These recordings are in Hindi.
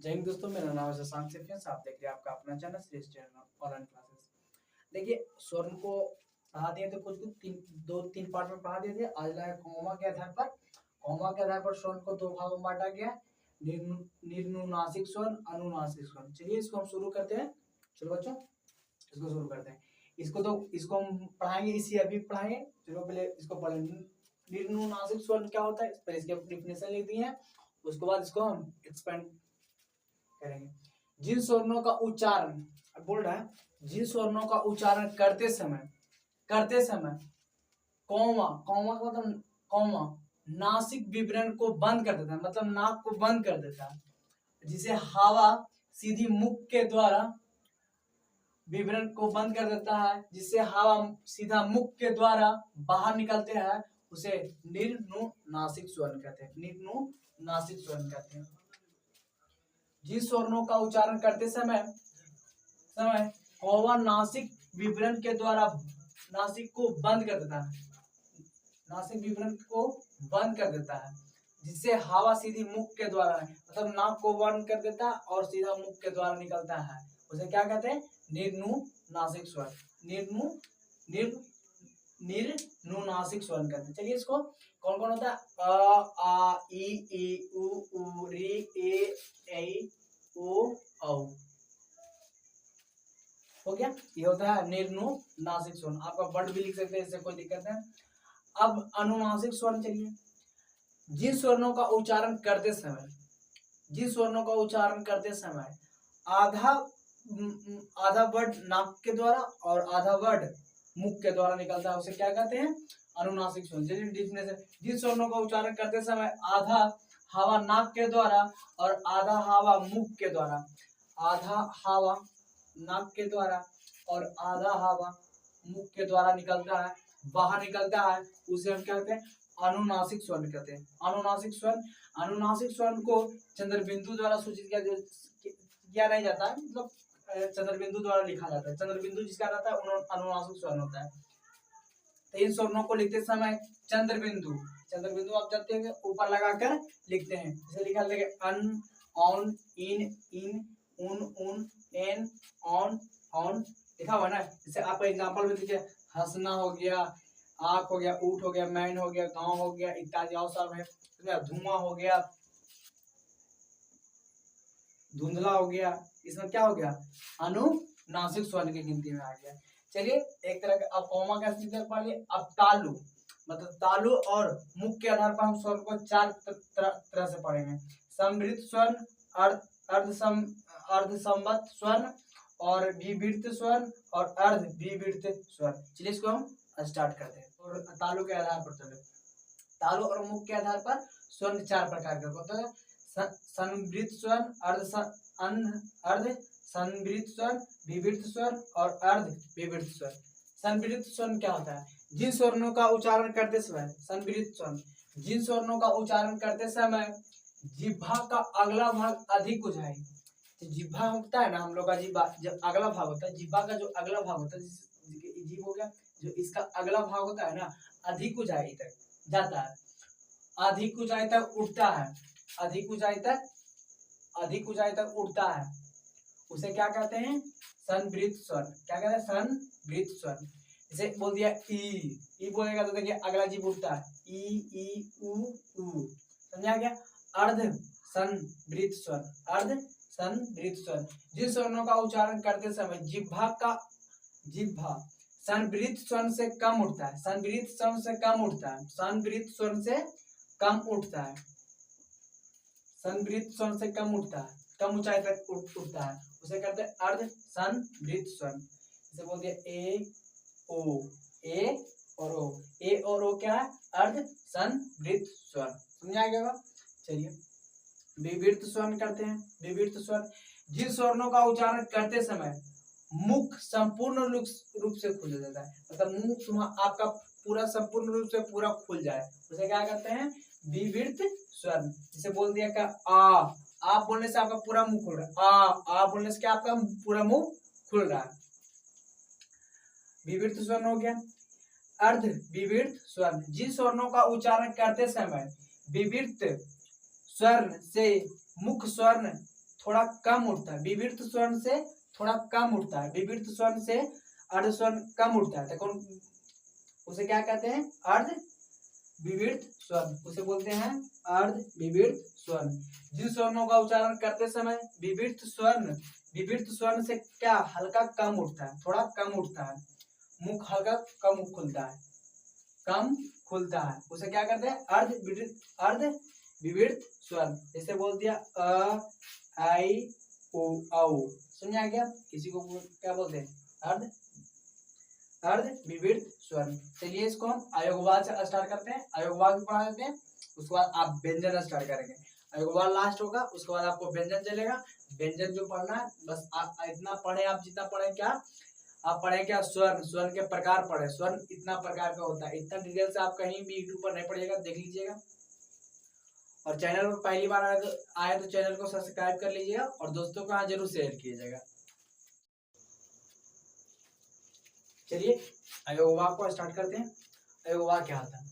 जय हिंद दोस्तों, मेरा नाम है शशांक सेफियंस। आप देख रहे हैं आपका अपना चैनल श्रेष्ठ चैनल ऑनलाइन क्लासेस। देखिए, स्वर्ण को पढ़ा दिए थे, कुछ दो तीन पार्ट में पढ़ा दिए थे। आज लाए कॉमा के आधार पर स्वर्ण को दो भागों में बांटा गया, निर्नुनासिक स्वर्ण, अनुनासिक स्वर्ण। चलिए इसको हम शुरू करते हैं। चलो बच्चों, इसको शुरू करते हैं। इसको हम पढ़ाएंगे, इसी अभी पढ़ाएंगे। चलो पहले इसको पढ़ लें। निर्नुनासिक स्वर्ण क्या होता है, पहले इसकी डिफिनेशन लिख दी है, उसके बाद इसको हम एक्सपेंड करेंगे। जिन स्वर्णों का उच्चारण, बोल रहा है, जिन स्वर्णों का उच्चारण करते समय कौमा का मतलब कौमा नासिक विवरण को बंद कर देता है, मतलब नाक को बंद कर देता है, जिसे हवा सीधी मुख के द्वारा विवरण को बंद कर देता है, जिससे हवा सीधा मुख के द्वारा बाहर निकलते हैं, उसे निर्नुनासिक स्वर्ण कहते हैं। निर्नुनासिक स्वर्ण कहते हैं। जिन स्वर्णों का उच्चारण करते समय कौवा नासिक विवरण के द्वारा नासिक को बंद कर देता है, नासिक विवरण को बंद कर देता है, जिससे हवा सीधी मुख के द्वारा, मतलब नाक को बंद कर देता है और सीधा मुख के द्वारा निकलता है, उसे क्या कहते हैं? निर्नुनासिक स्वर्ण। निर्नुनासिक स्वर्ण कहते हैं। चलिए इसको कौन कौन होता है? अ आ ई उ री ए ओ औ। हो गया, ये होता है निर्नुनासिक स्वर्ण। आपका वर्ड भी लिख सकते हैं, इससे कोई दिक्कत नहीं। अब अनुनासिक स्वर्ण, चलिए जिन स्वर्णों का उच्चारण करते समय आधा वर्ड नाक के द्वारा और आधा वर्ड मुख के द्वारा निकलता है, उसे क्या कहते हैं? अनुनासिक स्वर्ण। जिन स्वर्णों का उच्चारण करते समय आधा हवा नाक के द्वारा और आधा हवा मुख के द्वारा, आधा हवा नाक के द्वारा और आधा हवा मुख के द्वारा निकलता है, बाहर निकलता है, उसे हम क्या कहते हैं? अनुनासिक स्वर्ण कहते हैं। अनुनासिक स्वर्ण को चंद्रबिंदु द्वारा सूचित किया नहीं जाता है, मतलब चंद्रबिंदु द्वारा लिखा जाता है। चंद्रबिंदु जिसका रहता है अनुनासिक स्वर्ण होता है। तो इन स्वर्णों को लिखते समय चंद्रबिंदु आप जानते हैं, ऊपर लगाकर लिखते हैं। जैसे लिखा जाएगा अन, ऑन, इन, उन, एन, ऑन लिखा हुआ ना। जैसे आप एग्जांपल में देखिए, हंसना हो गया, आंख हो गया, ऊट हो गया, मैन हो गया, गांव हो गया, इत्यादि और सब है। धुआं हो गया, धुंधला हो गया, इसमें क्या हो गया? अनुनासिक स्वर्ण की गिनती में आ गया। चलिए एक तरह का अब कॉमा का स्थिति पढ़ लिए। अब तालु, मतलब तालु और मुख के आधार पर हम स्वर्ण को चार तरह से पढ़ेंगे। समृद्ध स्वर्ण, अर्धसंबद्ध स्वर्ण और विवृत स्वर्ण और अर्धविवृत स्वर्ण। चलिए इसको हम स्टार्ट करते हैं और तालु के आधार पर चले। तालु और मुख के आधार पर स्वर्ण चार प्रकार के होते हैं। संवृत स्वर्ण, अर्ध संवृत स्वर्ण, विवृत स्वर्ण और अर्ध विवृत स्वर्ण। संवृत स्वर्ण क्या होता है? जिन स्वर्णों का उच्चारण करते समय, संवृत स्वर्ण, जिन स्वर्णों का उच्चारण करते समय जिह्वा का अगला भाग अधिक ऊंचाई, जिह्वा होता है ना हम लोग का, जिह्वा जब अगला भाग होता है, जिह्वा का जो अगला भाग होता है, जीभ हो गया, जो इसका अगला भाग होता है ना, अधिक ऊंचाई तक जाता है, अधिक ऊंचाई तक उठता है, अधिक ऊंचाई तक उठता है, उसे क्या कहते हैं? संवृत स्वर्ण। क्या कहते हैं? संवृत स्वर्ण। जैसे बोल दिया ई बोलेगा तो देखिए अगला जीभ उठता है, ई उ, समझा गया? अर्ध संवृत स्वर्ण, अर्ध संवृत स्वर्ण। जिन स्वर्णों का उच्चारण करते समय जिह्वा संवृत स्वर्ण से कम उठता है, संवृत स्वर्ण से कम उठता है, संवृत स्वर्ण से कम उठता है, संवृत स्वर्ण से कम उठता है, कम ऊंचाई तक उठता है, उसे कहते हैं अर्ध संवृत स्वर्ण। जैसे बोल दिया ए और ओ क्या है? अर्ध संवृत स्वर्ण। समझा गया? चलिए विवृत स्वर्ण करते हैं। विवृत स्वर्ण, जिन स्वर्णों का उच्चारण करते समय मुख संपूर्ण रूप से खुल जाता है, मतलब मुंह आपका पूरा संपूर्ण रूप से पूरा खुल जाए, उसे क्या कहते हैं? विवृत स्वर्ण। जैसे बोल दिया का आ बोलने से आपका पूरा मुंह खुल रहा है, आ बोलने से क्या आपका पूरा मुंह खुल रहा है, विवृत स्वर्ण हो गया। अर्ध विवृत स्वर्ण, जिन स्वर्णों का उच्चारण करते समय विवृत स्वर्ण से मुख स्वर्ण थोड़ा कम उठता है, विवृत स्वर्ण से थोड़ा कम उठता है, विवृत स्वर्ण से अर्ध स्वर्ण कम उठता है, तो कौन उसे क्या कहते हैं? अर्ध विवृत स्वर्ण, उसे बोलते हैं अर्ध विवृत स्वर्ण। जिन स्वर्णों का उच्चारण करते समय विवृत स्वर्ण से क्या हल्का कम उठता है, थोड़ा कम उठता है, मुख हल्का कम खुलता है, कम खुलता है, उसे क्या करते हैं? अर्ध विवृत स्वर्ण। जैसे बोल दिया अ आई ओ औ, समझ आ गया? किसी को क्या बोलते हैं? अर्ध विवृत स्वर्ण। चलिए इसको हम अयोगवाद से स्टार्ट करते हैं, अयोगवाद भी पढ़ा देते हैं, उसके बाद आप व्यंजन स्टार्ट करेंगे। अयोगवाद लास्ट होगा, उसके बाद आपको व्यंजन चलेगा। व्यंजन जो पढ़ना है बस आप इतना पढ़े, आप जितना पढ़े क्या आप पढ़े क्या? स्वर्ण के प्रकार पढ़े, स्वर्ण इतना प्रकार का होता है, इतना डिटेल से आप कहीं भी यूट्यूब पर नहीं पढ़िएगा, देख लीजिएगा। और चैनल पर पहली बार आए तो चैनल को सब्सक्राइब कर लीजिएगा और दोस्तों को यहाँ जरूर शेयर कीजिएगा। चलिए अयोगवाद को स्टार्ट करते हैं। अयोगवाद क्या होता है?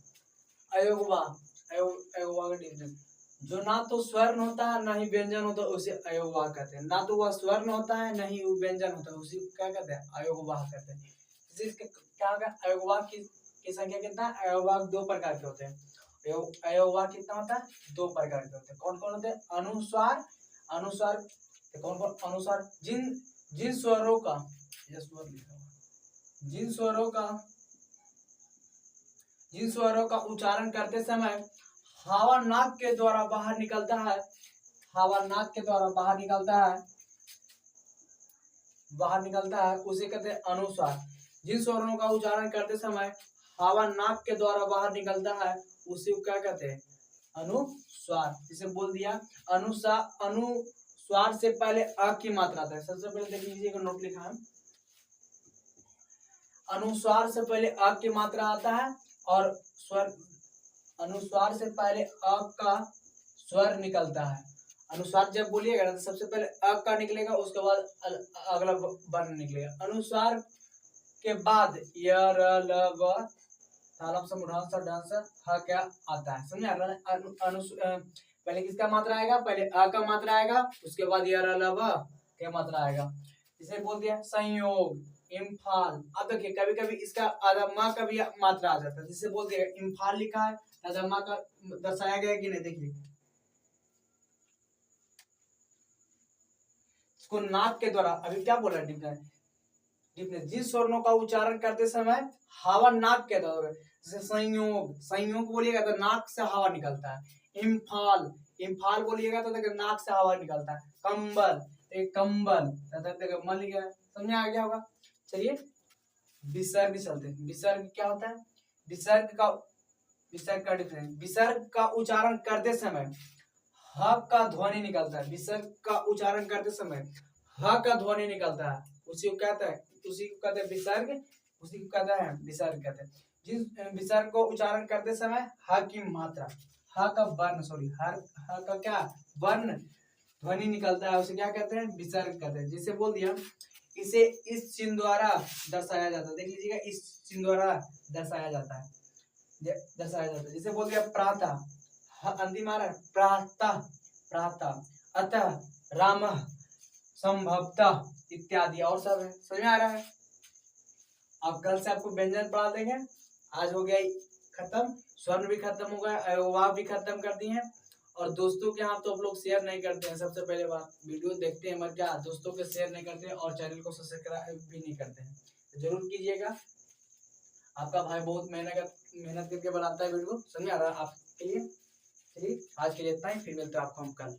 अयोगवाद का डिफिनेशन, जो ना तो स्वर्ण होता है ना ही व्यंजन होता है उसे अयोगवाद कहते हैं। ना तो वह स्वर्ण होता है ना ही व्यंजन होता है, उसे क्या कहते हैं? अयोगवाद कहते हैं। क्या होगा? अयोगवाद की संख्या कितना है? अयोगवाद दो प्रकार के होते हैं। अयोगवाद कितना होता है? दो प्रकार के होते हैं। कौन कौन होते हैं? अनुस्वार कौन कौन? अनुस्वार जिन स्वरों का जिन स्वरों का उच्चारण करते समय हवा नाक के द्वारा बाहर निकलता है, उसे कहते हैं अनुस्वार। जिन स्वरों का उच्चारण करते समय हवा नाक के द्वारा बाहर निकलता है उसे क्या कहते हैं? अनुस्वार। जिसे बोल दिया अनुस्वार से पहले अ की मात्रा आता है। सबसे पहले देख लीजिएगा, नोट लिखा है। अनुस्वार से पहले अ की मात्रा आता है और स्वर अनुस्वार से पहले अ का स्वर निकलता है। अनुस्वार जब बोलिएगा ना तो सबसे पहले अ का निकलेगा, उसके बाद अगला वर्ण निकलेगा। अनुस्वार के बाद य र ल व तालव्य स मूर्धन्य स दंत स ह क्या आता है, समझे? पहले किसका मात्रा आएगा? पहले अ का मात्रा आएगा, उसके बाद य र ल व क्या मात्रा आएगा। इसे बोल दिया संयोग, इम्फाल। अब देखिए कभी कभी इसका अदम्मा का भी मात्रा आ जाता है, जिसे बोल दिया इम्फाल लिखा है, अदम्मा का दर्शाया गया कि नहीं? देखिए इसको नाक के द्वारा, अभी क्या बोल रहा है? डिफनेस जिस स्वर्णों का उच्चारण करते समय हवा नाक के द्वारा, जैसे संयोग बोलिएगा तो नाक से हवा निकलता है। इम्फाल बोलिएगा तो देखिए नाक से हवा निकलता है। कंबल मन लिखा है, समझ आ गया होगा। चलिए विसर्ग चलते हैं। विसर्ग क्या होता है? विसर्ग का डिफरेंस, विसर्ग का उच्चारण करते समय ह का ध्वनि निकलता है। विसर्ग का उच्चारण करते समय ह का ध्वनि निकलता है, उसी को कहते हैं विसर्ग कहते हैं। जिस विसर्ग को उच्चारण करते समय ह की मात्रा, ह का क्या वर्ण ध्वनि निकलता है, उसे क्या कहते हैं? विसर्ग कहते हैं। जिसे बोल दिया इसे इस चिन्ह द्वारा दर्शाया जाता है। देख लीजिएगा, इस चिन्ह द्वारा दर्शाया जाता है। जिसे बोल दिया प्रातः, अंतिम आ रहा है प्रातः, अतः, रामः, संभवतः इत्यादि और सब है। समझ में आ रहा है? अब कल से आपको व्यंजन पढ़ा देंगे। आज हो गया खत्म, स्वर्ण भी खत्म हो गया, अयोगवाद भी खत्म कर दिए हैं। और दोस्तों के यहाँ तो आप लोग शेयर नहीं करते हैं। सबसे पहले बात, वीडियो देखते हैं मगर क्या दोस्तों के शेयर नहीं करते हैं और चैनल को सब्सक्राइब भी नहीं करते हैं, तो जरूर कीजिएगा। आपका भाई बहुत मेहनत करके बनाता है वीडियो, समझ आ रहा है आपके लिए। चलिए आज के लिए इतना ही, फिर मिलते हैं आपको हम कल।